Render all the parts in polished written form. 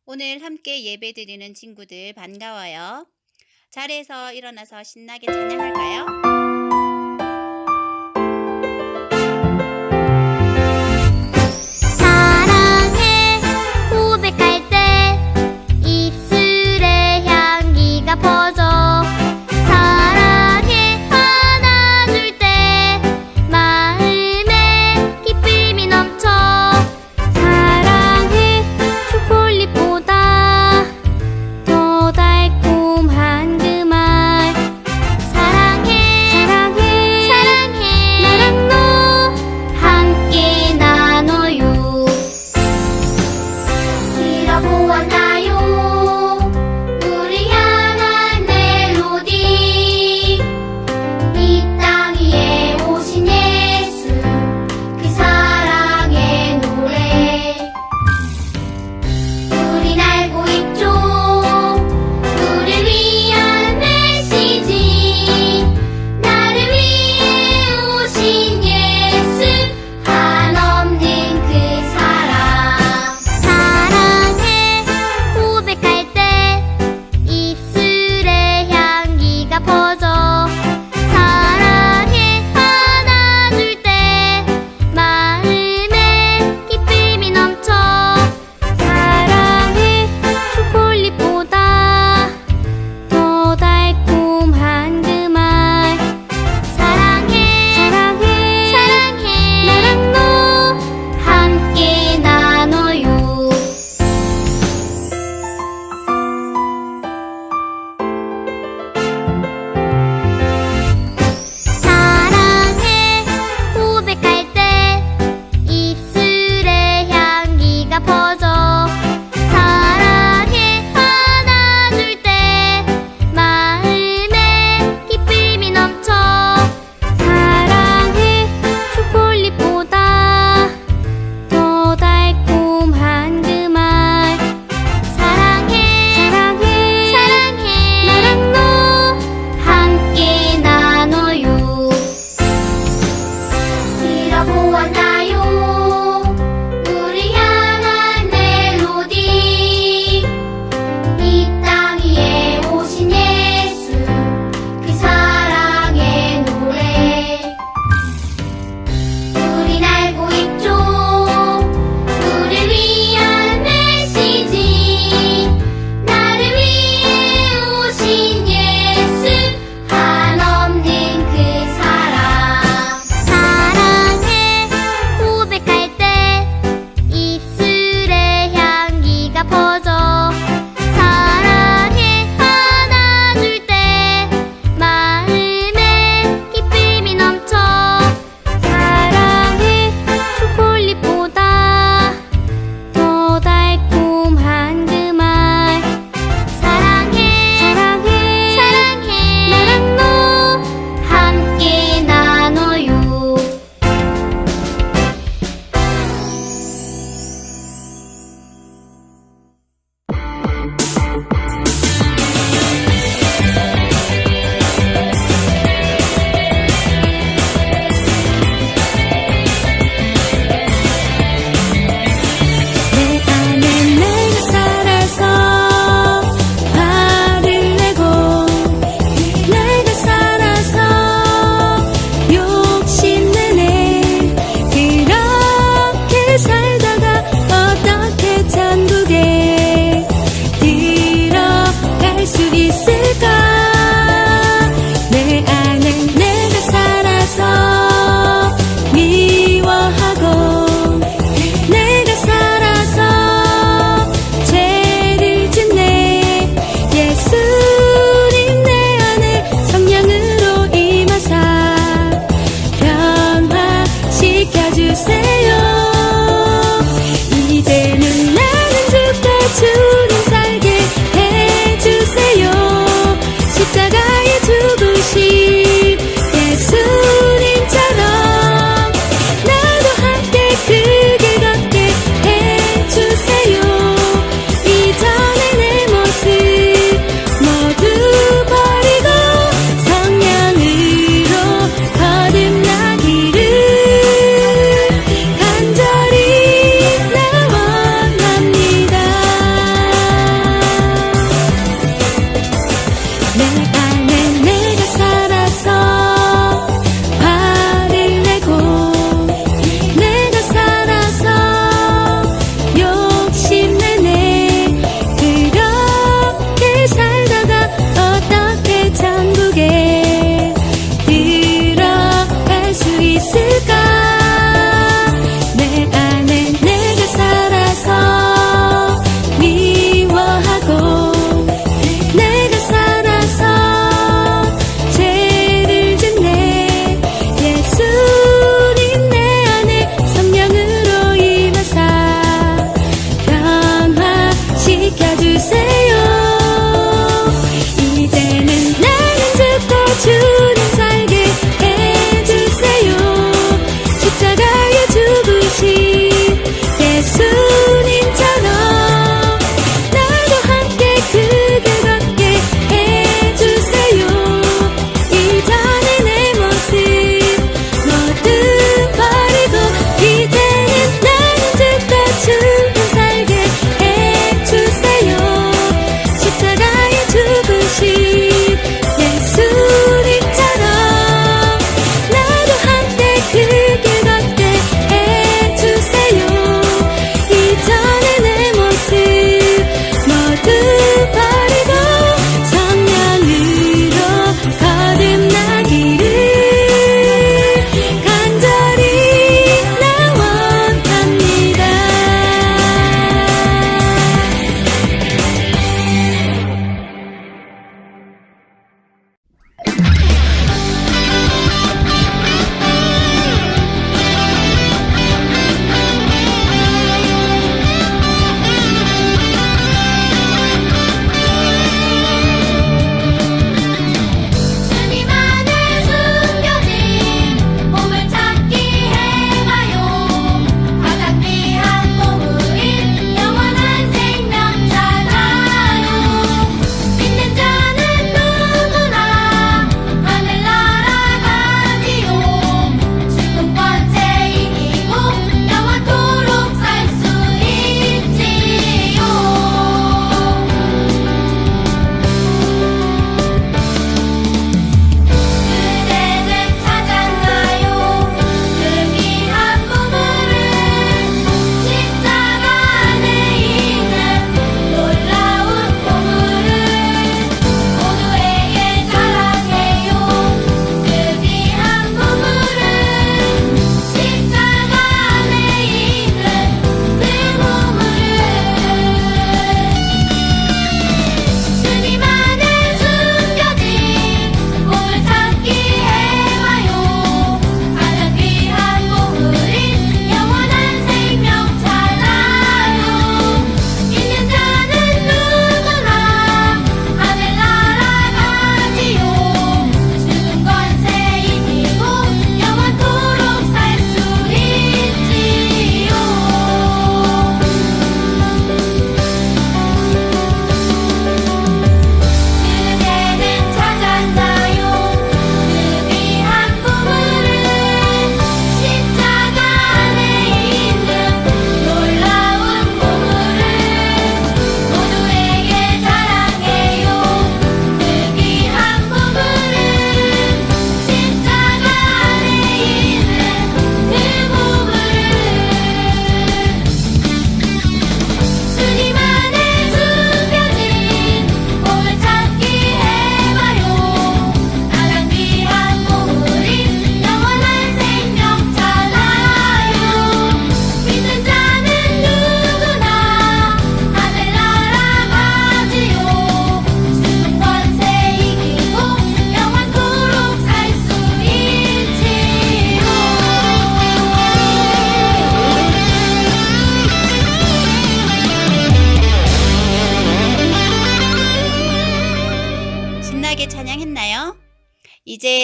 오늘 함께 예배드리는 친구들 반가워요. 자리에서 일어나서 신나게 찬양할까요? 사랑해 고백할 때 입술에 향기가 퍼져 사랑해 안아줄 때 마음에 기쁨이 넘쳐 사랑해 초콜릿보다 더 달콤한 그 말 사랑해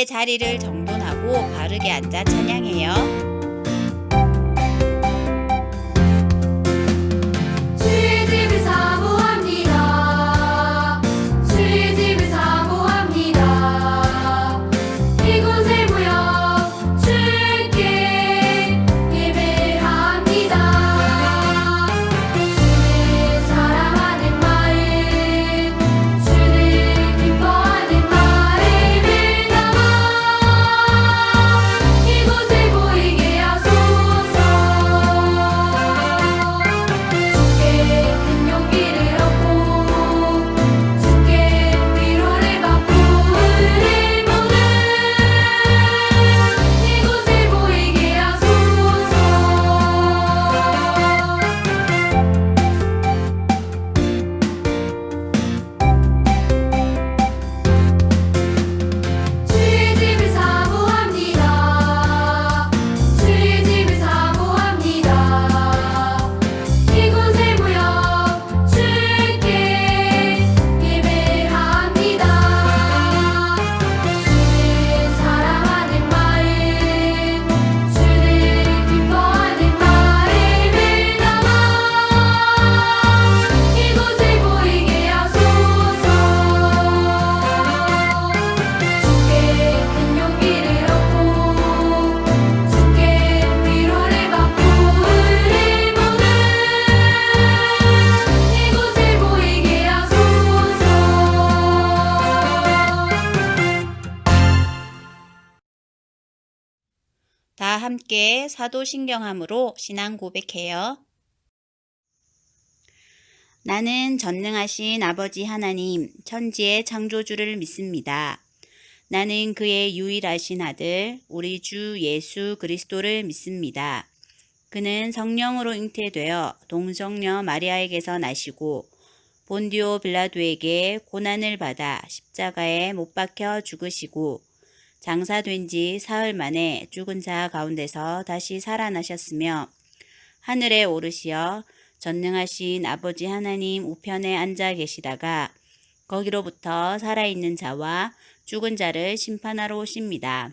이제 자리를 정돈하고 바르게 앉아 찬양해요. 주의 집을 사모합니다. 주의 집을 사모합니다. 이곳에 모여 주께 예배합니다. 주를 사랑하는 마음, 주를 기뻐하는 마음을 담아 이곳에 모이게 하소서. 주께 큰 용기를 얻고 주께 위로를 받고 우리 모두 이곳에 모이게 하소서. 주의 집을 사모합니다. 주의 집을 사모합니다. 이곳에 모여 주께 예배합니다. 주를 사랑하는 마음, 주를 기뻐하는 마음을 담아 이곳에 모이게 하소서. 주께 큰 용기를 얻고 주께 위로를 받고 우리 모두 이곳에 모이게 하소서. 다 함께 사도신경함으로 신앙 고백해요. 나는 전능하신 아버지 하나님, 천지의 창조주를 믿습니다. 나는 그의 유일하신 아들, 우리 주 예수 그리스도를 믿습니다. 그는 성령으로 잉태되어 동정녀 마리아에게서 나시고 본디오 빌라도에게 고난을 받아 십자가에 못 박혀 죽으시고 장사된 지 사흘 만에 죽은 자 가운데서 다시 살아나셨으며 하늘에 오르시어 전능하신 아버지 하나님 우편에 앉아 계시다가 거기로부터 살아있는 자와 죽은 자를 심판하러 오십니다.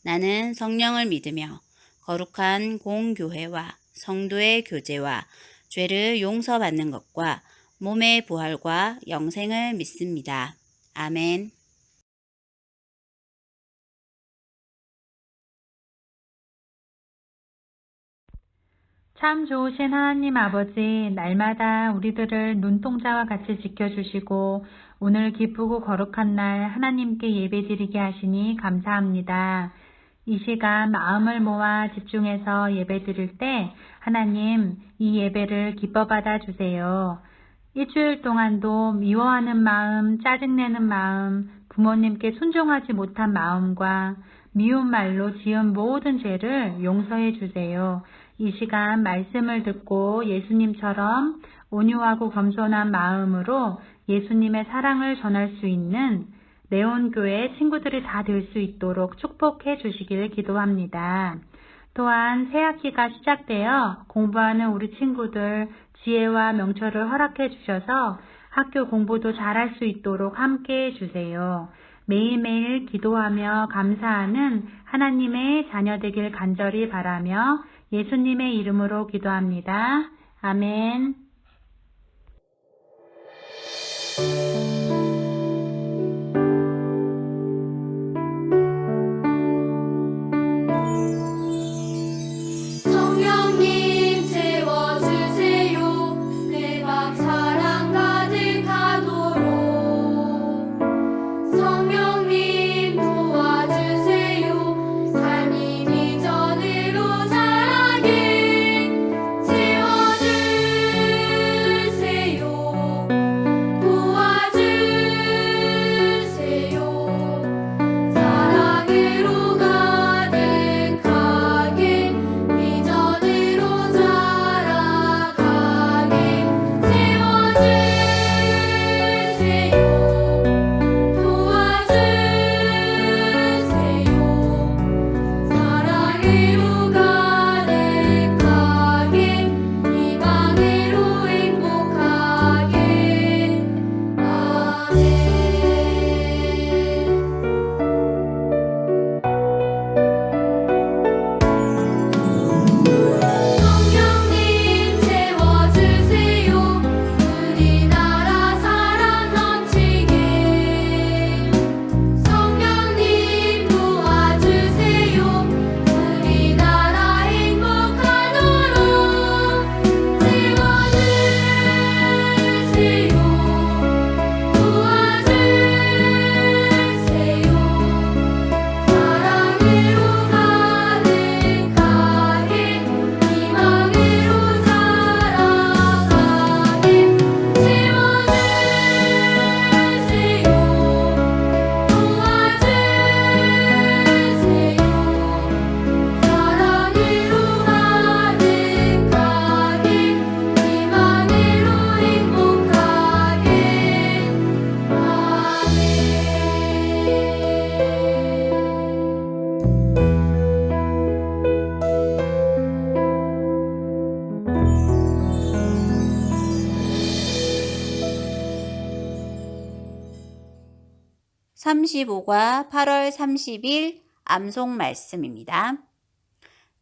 나는 성령을 믿으며 거룩한 공교회와 성도의 교제와 죄를 용서받는 것과 몸의 부활과 영생을 믿습니다. 아멘. 참 좋으신 하나님 아버지, 날마다 우리들을 눈동자와 같이 지켜주시고 오늘 기쁘고 거룩한 날 하나님께 예배드리게 하시니 감사합니다. 이 시간 마음을 모아 집중해서 예배드릴 때 하나님 이 예배를 기뻐 받아 주세요. 일주일 동안도 미워하는 마음, 짜증내는 마음, 부모님께 순종하지 못한 마음과 미운 말로 지은 모든 죄를 용서해 주세요. 이 시간 말씀을 듣고 예수님처럼 온유하고 겸손한 마음으로 예수님의 사랑을 전할 수 있는 레온교회 친구들이 다 될 수 있도록 축복해 주시기를 기도합니다. 또한 새학기가 시작되어 공부하는 우리 친구들 지혜와 명철을 허락해 주셔서 학교 공부도 잘할 수 있도록 함께 해주세요. 매일매일 기도하며 감사하는 하나님의 자녀 되길 간절히 바라며 예수님의 이름으로 기도합니다. 아멘. 성령님 채워주세요. 내 맘 사랑 가득하도록. 성령님 도와주세요. 삶이 비전으로 자라게 채워주세요. 도와주세요. 35과 8월 30일 암송 말씀입니다.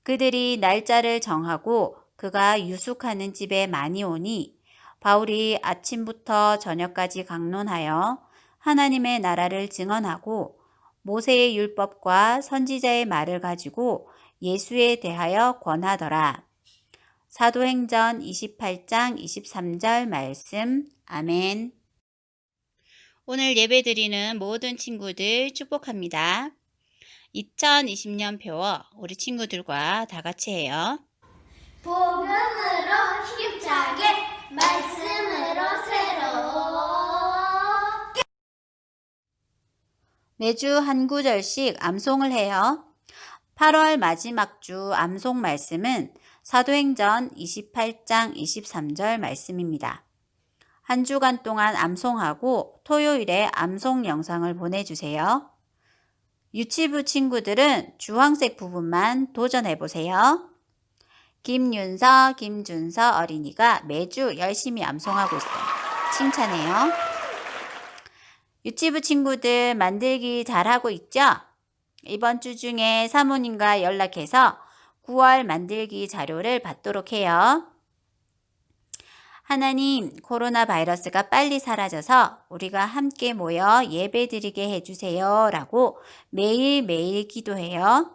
그들이 날짜를 정하고 그가 유숙하는 집에 많이 오니 바울이 아침부터 저녁까지 강론하여 하나님의 나라를 증언하고 모세의 율법과 선지자의 말을 가지고 예수에 대하여 권하더라. 사도행전 28장 23절 말씀. 아멘. 오늘 예배드리는 모든 친구들 축복합니다. 2020년 표어 우리 친구들과 다 같이 해요. 복음으로 힘차게 말씀으로 새롭게. 매주 한 구절씩 암송을 해요. 8월 마지막 주 암송 말씀은 사도행전 28장 23절 말씀입니다. 한 주간 동안 암송하고 토요일에 암송 영상을 보내주세요. 유치부 친구들은 주황색 부분만 도전해보세요. 김윤서, 김준서 어린이가 매주 열심히 암송하고 있어요. 칭찬해요. 유치부 친구들 만들기 잘하고 있죠? 이번 주 중에 사모님과 연락해서 9월 만들기 자료를 받도록 해요. 하나님, 코로나 바이러스가 빨리 사라져서 우리가 함께 모여 예배드리게 해주세요 라고 매일매일 기도해요.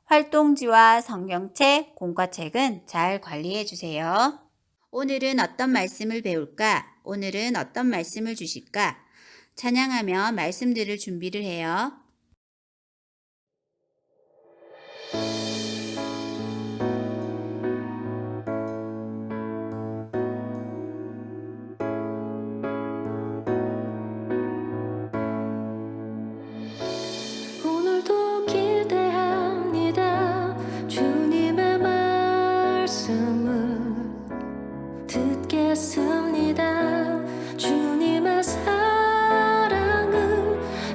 활동지와 성경책, 공과책은 잘 관리해 주세요. 오늘은 어떤 말씀을 배울까? 오늘은 어떤 말씀을 주실까? 찬양하며 말씀 들을 준비를 해요. 오늘도 기대합니다. 주님의 말씀을 듣겠습니다. 주님의 사랑을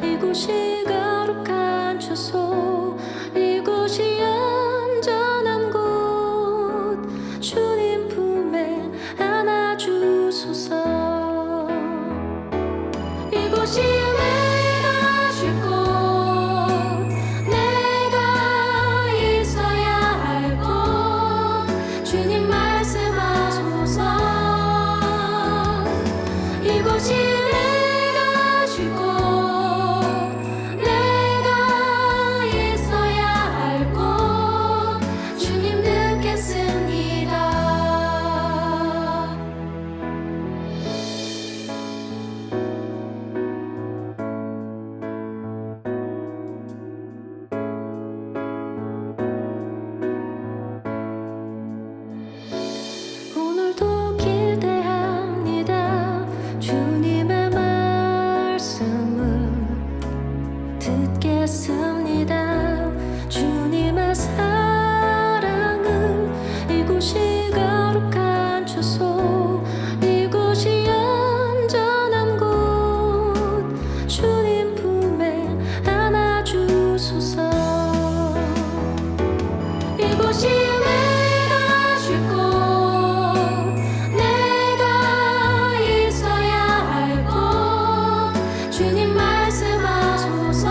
이곳이 거룩한 주소, 이곳이 안전한 곳, 주님 품에 안아주소서. 이곳이 내가 쉴 곳, 내가 있어야 할 곳, 주님 말씀하소서. 이곳이 내가 쉴 곳, 내가 있어야 할 곳, 주님 듣겠습니다. 오늘도 기대합니다. 주님의 말씀을 듣겠습니다. 주님의 사랑을 이곳이 거룩한 주소, 이곳이 안전한 곳, 주님 품에 안아주소서. 이곳이 내가 쉴 곳, 내가 있어야 할 곳, 주님 말씀하소서.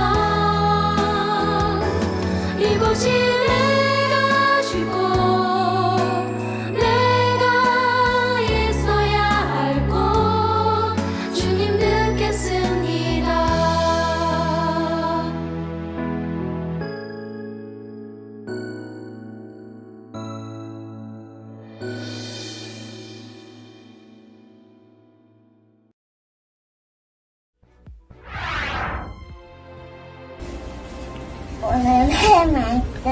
이곳이 내가 쉴 곳, 내가 있어야 할 곳, 주님 듣겠습니다. 오늘의 말씀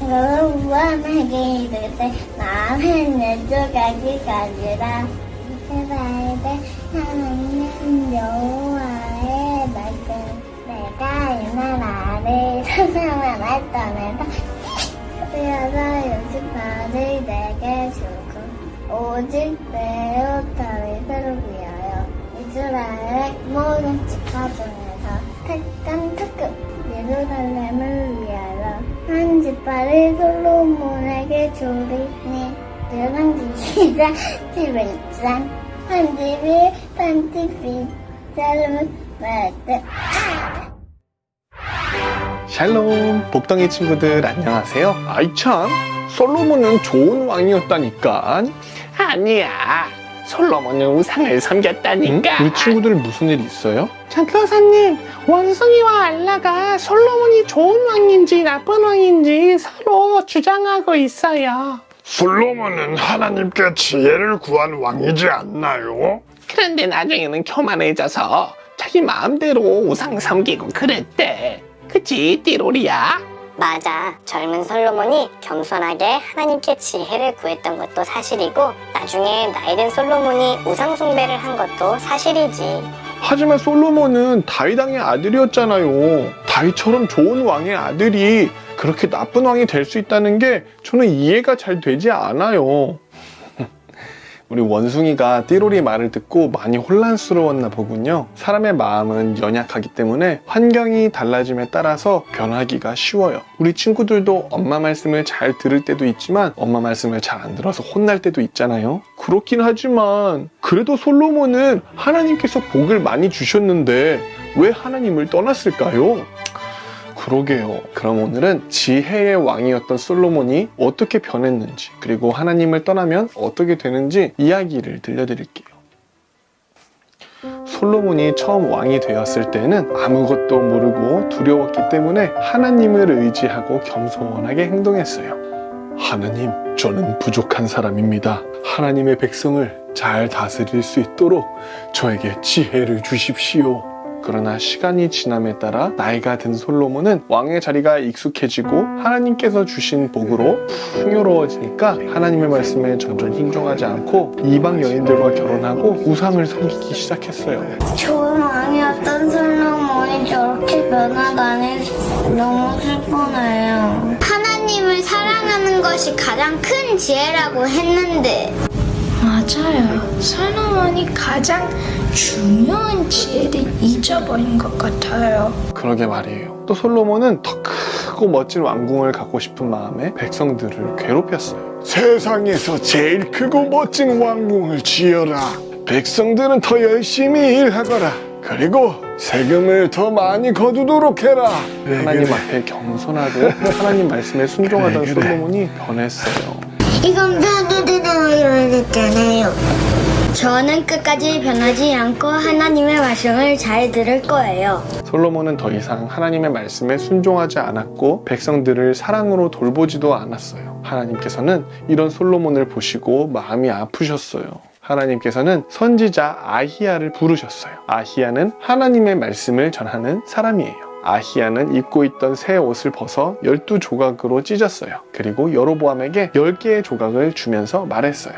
무함하게 이를 때 마음은 내주가기까지라. 이스라엘의 하나님 여호와의 말씀, 내가 이 나라를 사랑을 떠내다 뛰어서 60발을 내게 주고 오직 내 옷다리들을 위하여 이스라엘의 모든 지파 중에서 택한 특급 예루살렘을 위하여 한 지파를 솔로몬에게 주리니 열왕기기사 11장. 한 집이 한 집이 자르면 네. 샬롬, 복덩이 친구들 안녕하세요. 아이 참, 솔로몬은 좋은 왕이었다니까. 아니야. 솔로몬은 우상을 섬겼다니까. 우리 친구들 무슨 일 있어요? 전도사님, 원숭이와 알라가 솔로몬이 좋은 왕인지 나쁜 왕인지 서로 주장하고 있어요. 솔로몬은 하나님께 지혜를 구한 왕이지 않나요? 그런데 나중에는 교만해져서 자기 마음대로 우상 섬기고 그랬대. 그치, 띠로리야? 맞아. 젊은 솔로몬이 겸손하게 하나님께 지혜를 구했던 것도 사실이고 나중에 나이든 솔로몬이 우상 숭배를 한 것도 사실이지. 하지만 솔로몬은 다윗 왕의 아들이었잖아요. 다윗처럼 좋은 왕의 아들이 그렇게 나쁜 왕이 될 수 있다는 게 저는 이해가 잘 되지 않아요. 우리 원숭이가 띠로리 말을 듣고 많이 혼란스러웠나 보군요. 사람의 마음은 연약하기 때문에 환경이 달라짐에 따라서 변하기가 쉬워요. 우리 친구들도 엄마 말씀을 잘 들을 때도 있지만 엄마 말씀을 잘 안 들어서 혼날 때도 있잖아요. 그렇긴 하지만 그래도 솔로몬은 하나님께서 복을 많이 주셨는데 왜 하나님을 떠났을까요? 그러게요. 그럼 오늘은 지혜의 왕이었던 솔로몬이 어떻게 변했는지, 그리고 하나님을 떠나면 어떻게 되는지 이야기를 들려드릴게요. 솔로몬이 처음 왕이 되었을 때는 아무것도 모르고 두려웠기 때문에 하나님을 의지하고 겸손하게 행동했어요. 하나님, 저는 부족한 사람입니다. 하나님의 백성을 잘 다스릴 수 있도록 저에게 지혜를 주십시오. 그러나 시간이 지남에 따라 나이가 든 솔로몬은 왕의 자리가 익숙해지고 하나님께서 주신 복으로 풍요로워지니까 하나님의 말씀에 점점 순종하지 않고 이방 여인들과 결혼하고 우상을 섬기기 시작했어요. 좋은 왕이었던 솔로몬이 저렇게 변하다니 너무 슬프네요. 하나님을 사랑하는 것이 가장 큰 지혜라고 했는데 맞아요. 솔로몬이 가장 중요한 지혜를 잊어버린 것 같아요. 그러게 말이에요. 또 솔로몬은 더 크고 멋진 왕궁을 갖고 싶은 마음에 백성들을 괴롭혔어요. 세상에서 제일 크고 멋진 왕궁을 지어라. 백성들은 더 열심히 일하거라. 그리고 세금을 더 많이 거두도록 해라. 하나님 앞에 겸손하고 하나님 말씀에 순종하던 그래. 솔로몬이 변했어요. 이건 변호되다고 이러셨잖아요. 저는 끝까지 변하지 않고 하나님의 말씀을 잘 들을 거예요. 솔로몬은 더 이상 하나님의 말씀에 순종하지 않았고 백성들을 사랑으로 돌보지도 않았어요. 하나님께서는 이런 솔로몬을 보시고 마음이 아프셨어요. 하나님께서는 선지자 아히야를 부르셨어요. 아히야는 하나님의 말씀을 전하는 사람이에요. 아히야는 입고 있던 새 옷을 벗어 12조각으로 찢었어요. 그리고 여로보암에게 10개의 조각을 주면서 말했어요.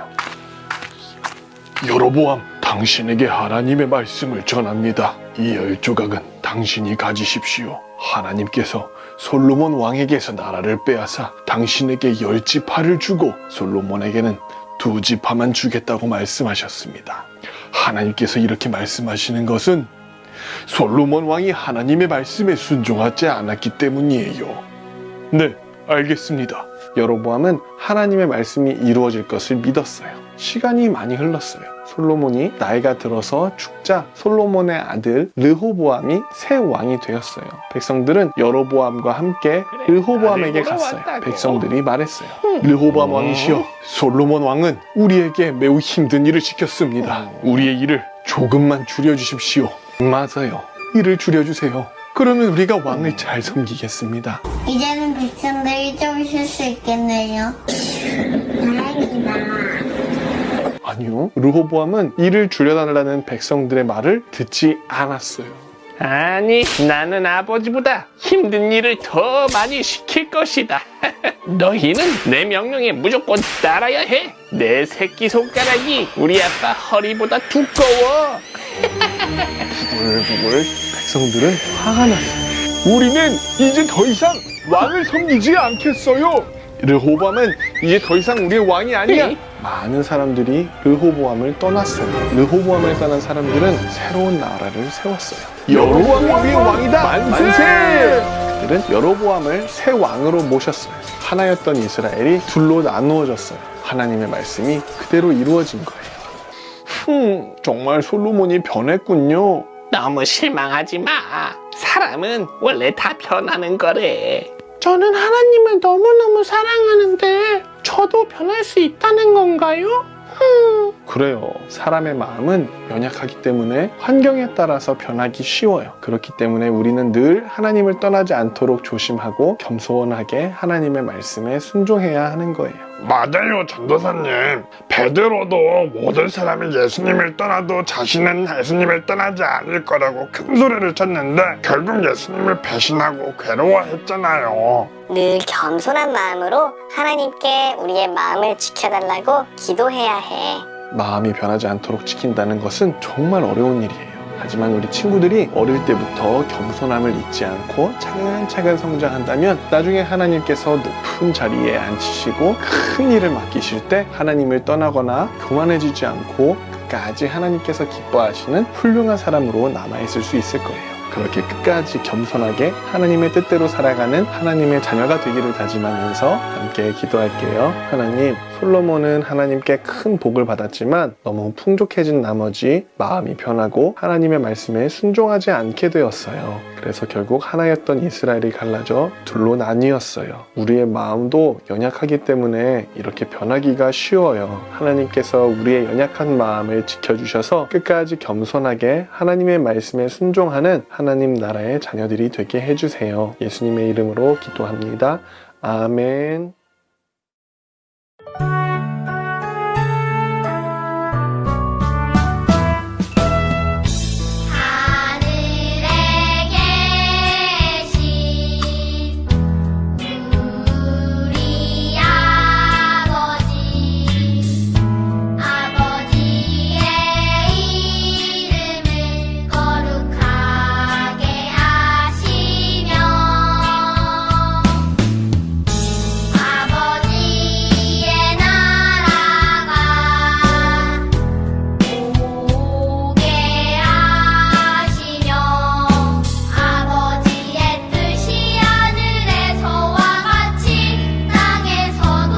여로보암, 당신에게 하나님의 말씀을 전합니다. 이 10조각은 당신이 가지십시오. 하나님께서 솔로몬 왕에게서 나라를 빼앗아 당신에게 10지파를 주고 솔로몬에게는 2지파만 주겠다고 말씀하셨습니다. 하나님께서 이렇게 말씀하시는 것은 솔로몬 왕이 하나님의 말씀에 순종하지 않았기 때문이에요. 네, 알겠습니다. 여로보암은 하나님의 말씀이 이루어질 것을 믿었어요. 시간이 많이 흘렀어요. 솔로몬이 나이가 들어서 죽자 솔로몬의 아들 르호보암이 새 왕이 되었어요. 백성들은 여로보암과 함께 르호보암에게 갔어요. 백성들이 말했어요. 르호보암 왕이시여, 솔로몬 왕은 우리에게 매우 힘든 일을 시켰습니다. 우리의 일을 조금만 줄여주십시오. 맞아요. 일을 줄여주세요. 그러면 우리가 왕을 잘 섬기겠습니다. 이제는 백성들이 좀 쉴 수 있겠네요. 다행이다. 아니요. 르호보암은 일을 줄여달라는 백성들의 말을 듣지 않았어요. 아니, 나는 아버지보다 힘든 일을 더 많이 시킬 것이다. 너희는 내 명령에 무조건 따라야 해. 내 새끼손가락이 우리 아빠 허리보다 두꺼워. 부글부글 백성들은 화가 났어요. 우리는 이제 더 이상 왕을 섬기지 않겠어요. 르호보암은 이제 더 이상 우리의 왕이 아니야. 많은 사람들이 르호보암을 떠났어요. 르호보암을 떠난 사람들은 새로운 나라를 세웠어요. 여로보암이 우리의 왕이다. 만세! 그들은 여로보암을 새 왕으로 모셨어요. 하나였던 이스라엘이 둘로 나누어졌어요. 하나님의 말씀이 그대로 이루어진 거예요. 정말 솔로몬이 변했군요. 너무 실망하지 마. 사람은 원래 다 변하는 거래. 저는 하나님을 너무너무 사랑하는데 저도 변할 수 있다는 건가요? 그래요. 사람의 마음은 연약하기 때문에 환경에 따라서 변하기 쉬워요. 그렇기 때문에 우리는 늘 하나님을 떠나지 않도록 조심하고 겸손하게 하나님의 말씀에 순종해야 하는 거예요. 맞아요, 전도사님. 베드로도 모든 사람이 예수님을 떠나도 자신은 예수님을 떠나지 않을 거라고 큰 소리를 쳤는데 결국 예수님을 배신하고 괴로워했잖아요. 늘 겸손한 마음으로 하나님께 우리의 마음을 지켜달라고 기도해야 해. 마음이 변하지 않도록 지킨다는 것은 정말 어려운 일이에요. 하지만 우리 친구들이 어릴 때부터 겸손함을 잊지 않고 차근차근 성장한다면 나중에 하나님께서 높은 자리에 앉히시고 큰 일을 맡기실 때 하나님을 떠나거나 교만해지지 않고 끝까지 하나님께서 기뻐하시는 훌륭한 사람으로 남아있을 수 있을 거예요. 그렇게 끝까지 겸손하게 하나님의 뜻대로 살아가는 하나님의 자녀가 되기를 다짐하면서 함께 기도할게요. 하나님, 솔로몬은 하나님께 큰 복을 받았지만 너무 풍족해진 나머지 마음이 변하고 하나님의 말씀에 순종하지 않게 되었어요. 그래서 결국 하나였던 이스라엘이 갈라져 둘로 나뉘었어요. 우리의 마음도 연약하기 때문에 이렇게 변하기가 쉬워요. 하나님께서 우리의 연약한 마음을 지켜주셔서 끝까지 겸손하게 하나님의 말씀에 순종하는 하나님 나라의 자녀들이 되게 해주세요. 예수님의 이름으로 기도합니다. 아멘. 하늘에 계신 우리 아버지의 이름을 거룩하게 하시며 아버지의 나라가 오게 하시며 아버지의 뜻이 하늘에서와 같이 땅에서도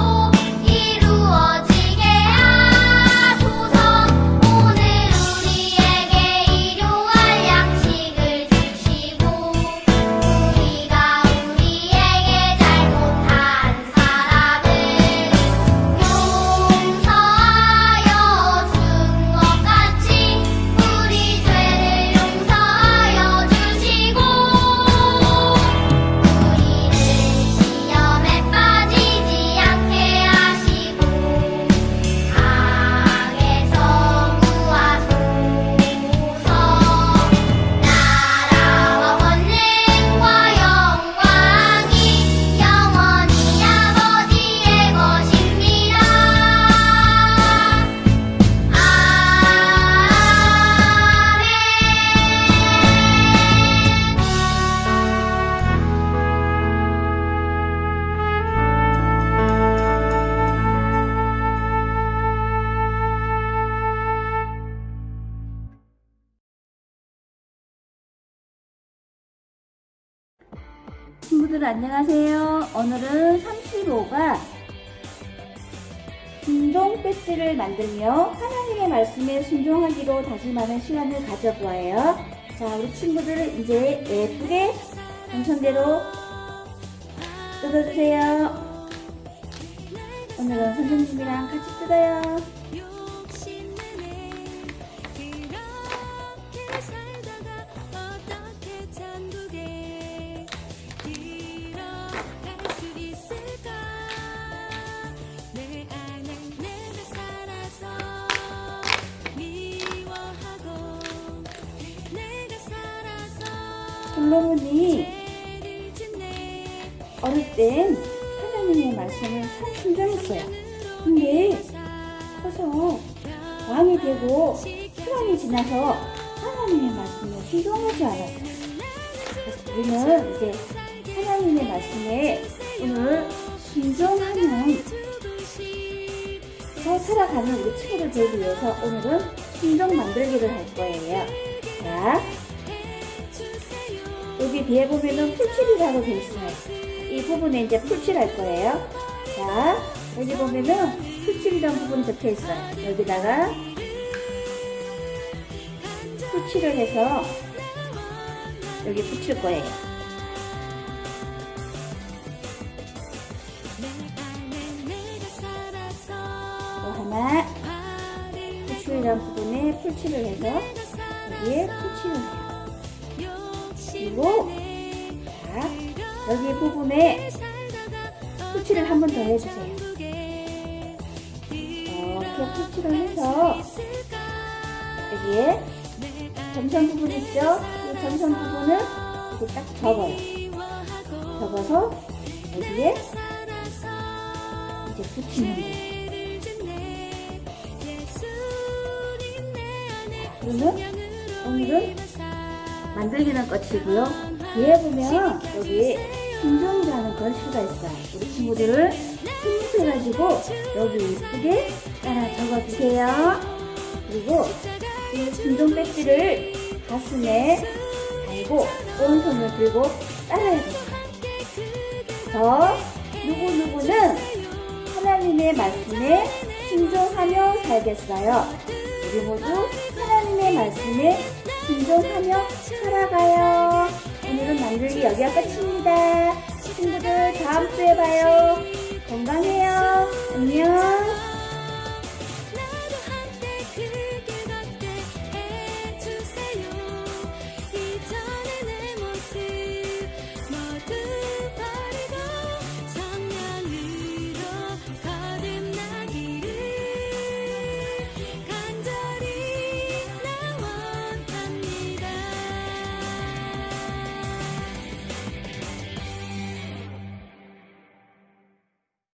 이루어지게 하소서. 오늘 우리에게 일용할 양식을 주시고 우리가 우리에게 잘못한 사람을 용서하여 준 것 같이 우리 죄를 용서하여 주시고 우리를 시험에 빠지지 않게 하시고 악에서 구하소서. 나라와 권능과 영광이 영원히 아버지의 것입니다. 친구들 안녕하세요. 오늘은 35가 순종 배지를 만들며 하나님의 말씀에 순종하기로 다짐하는 시간을 가져보아요. 자, 우리 친구들 이제 예쁘게 당선대로 뜯어주세요. 오늘은 선생님이랑 같이 뜯어요. 솔로몬이 어릴 땐 하나님의 말씀을 참 순종했어요. 근데 커서 왕이 되고 시간이 지나서 하나님의 말씀에 순종하지 않았어요. 그래서 우리는 이제 하나님의 말씀에 오늘 순종하면서 살아가는 우리 친구들 되기 위해서 오늘은 순종 만들기를 할 거예요. 자, 여기 뒤에 보면은 풀칠이라고 되어 있어요. 이 부분에 이제 풀칠할 거예요. 자, 여기 보면은 풀칠이라는 부분이 적혀 있어요. 여기다가 풀칠을 해서 여기 붙일 거예요. 또 하나 풀칠이란 부분에 풀칠을 해서 여기에 풀칠을 해요. 그리고 자, 여기 부분에 풀칠을 한 번 더 해주세요. 이렇게 풀칠을 해서 여기에 점선 부분 있죠? 이 점선 부분을 이렇게 딱 접어요. 접어서 여기에 이제 붙이는 거예요. 그러면 오늘은 만들기는 끝이고요. 뒤에 보면 여기 순종이라는 글씨가 있어요. 우리 친구들을 힘입혀가지고 여기 이쁘게 따라 적어주세요. 그리고 이 순종 배지를 가슴에 달고 오른손을 들고 따라해 주세요. 저 누구누구는 하나님의 말씀에 순종하며 살겠어요. 우리 모두 하나님의 말씀에 순종하며 살아가요. 오늘은 만들기 여기가 끝입니다. 친구들 다음 주에 봐요. 건강해요. 안녕.